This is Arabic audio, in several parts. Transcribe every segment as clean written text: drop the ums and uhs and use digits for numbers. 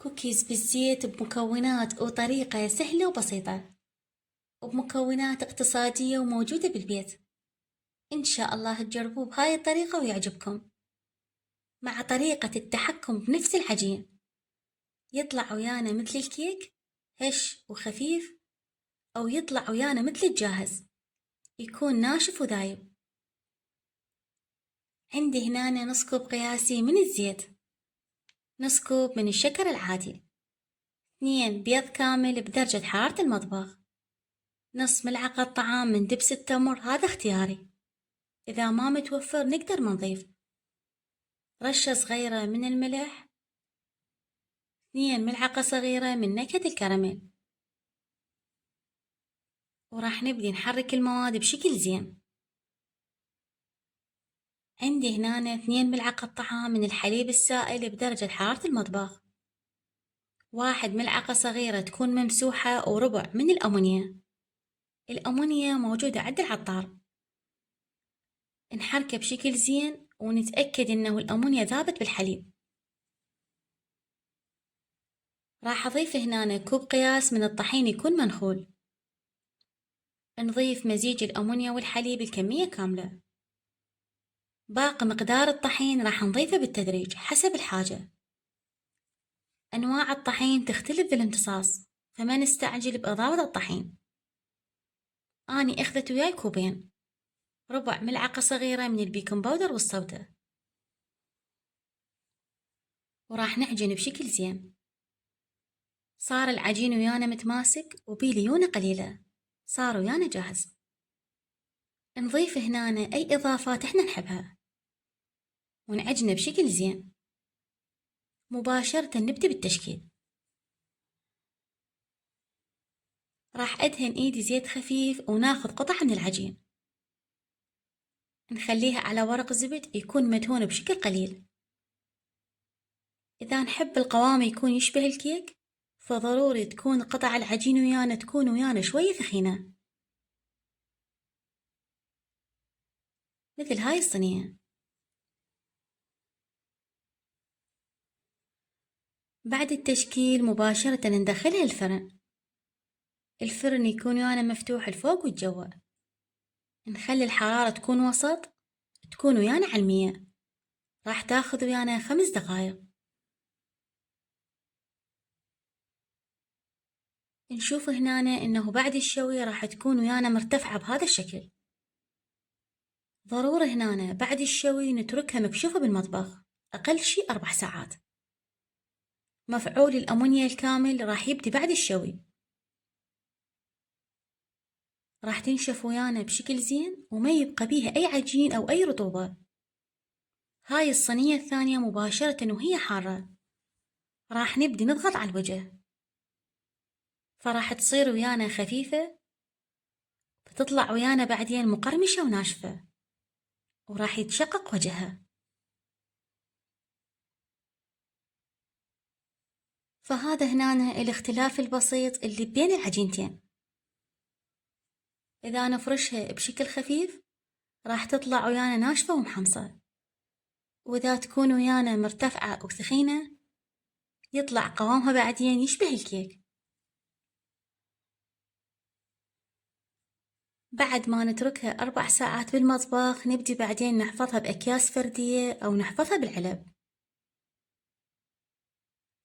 كوكيز بالزيت بمكونات وطريقة سهلة وبسيطة، وبمكونات اقتصادية وموجودة بالبيت. إن شاء الله تجربوه بهاي الطريقة ويعجبكم. مع طريقة التحكم بنفس العجين يطلع ويانا مثل الكيك، هش وخفيف، أو يطلع ويانا مثل الجاهز، يكون ناشف وذايب. عندي هنا نص كوب قياسي من الزيت، نص كوب من الشكر العادي، 2 بيض كامل بدرجة حرارة المطبخ، نص ملعقة طعام من دبس التمر، هذا اختياري، إذا ما متوفر نقدر ما نضيف. رشة صغيرة من الملح، 2 ملعقة صغيرة من نكهة الكراميل. وراح نبدي نحرك المواد بشكل زين. عندي هنا 2 ملعقة طعام من الحليب السائل بدرجة حرارة المطبخ، 1 ملعقة صغيرة تكون ممسوحة، وربع من الأمونيا. الأمونيا موجودة عند العطار. نحركه بشكل زين ونتأكد إنه الأمونيا ذابت بالحليب. راح أضيف هنا كوب قياس من الطحين يكون منخول. نضيف مزيج الأمونيا والحليب الكمية كاملة. باقي مقدار الطحين راح نضيفه بالتدريج حسب الحاجة. أنواع الطحين تختلف بالامتصاص، فما نستعجل بإضافة الطحين. أني أخذت وياي كوبين، ربع ملعقة صغيرة من البيكنج باودر والصودة، وراح نعجن بشكل زين. صار العجين ويانا متماسك وبيه ليونة قليلة، صار ويانا جاهز. نضيف هنا أي إضافات إحنا نحبها ونعجنه بشكل زين. مباشرة نبدأ بالتشكيل. راح أدهن إيدي زيت خفيف وناخذ قطع من العجين، نخليها على ورق زبد يكون مدهون بشكل قليل. إذا نحب القوام يكون يشبه الكيك، فضروري تكون قطع العجين ويانا تكون ويانا شوية ثخينة، مثل هاي الصينية. بعد التشكيل مباشرة ندخلها الفرن. الفرن يكون ويانا مفتوح الفوق والجوا. نخلي الحرارة تكون وسط، تكون ويانا على 100. راح تاخذ ويانا 5 دقايق. نشوف هنا إنه بعد الشوي راح تكون ويانا مرتفعة بهذا الشكل. ضروري هنا بعد الشوي نتركها مكشوفة بالمطبخ أقل شي 4 ساعات. مفعول الأمونيا الكامل راح يبدي بعد الشوي. راح تنشف ويانا بشكل زين وما يبقى بيها أي عجين أو أي رطوبة. هاي الصينية الثانية مباشرة وهي حارة راح نبدي نضغط على الوجه، فراح تصير ويانا خفيفة، بتطلع ويانا بعدين مقرمشة وناشفة، وراح يتشقق وجهها. فهذا هنا الاختلاف البسيط اللي بين العجينتين. إذا نفرشها بشكل خفيف راح تطلع ويانا ناشفة ومحمصة، وإذا تكون ويانا مرتفعة وثخينة يطلع قوامها بعدين يشبه الكيك. بعد ما نتركها 4 ساعات بالمطبخ نبدي بعدين نحفظها بأكياس فردية أو نحفظها بالعلب،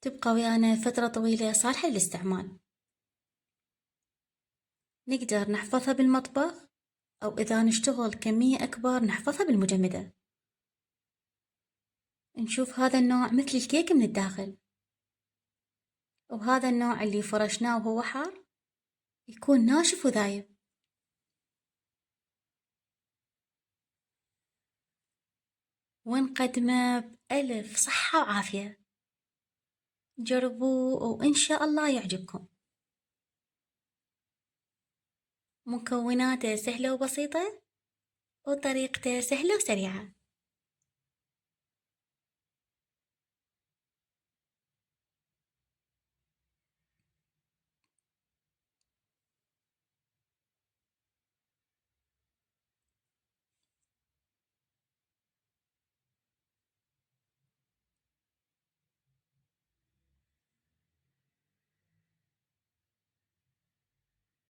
تبقى ويانا فترة طويلة صالحة للاستعمال. نقدر نحفظها بالمطبخ، أو إذا نشتغل كمية أكبر نحفظها بالمجمدة. نشوف هذا النوع مثل الكيك من الداخل، وهذا النوع اللي فرشناه وهو حار يكون ناشف وذايب. ونقدمه بألف صحة وعافية. جربوه وإن شاء الله يعجبكم. مكوناته سهلة وبسيطة، وطريقته سهلة وسريعة.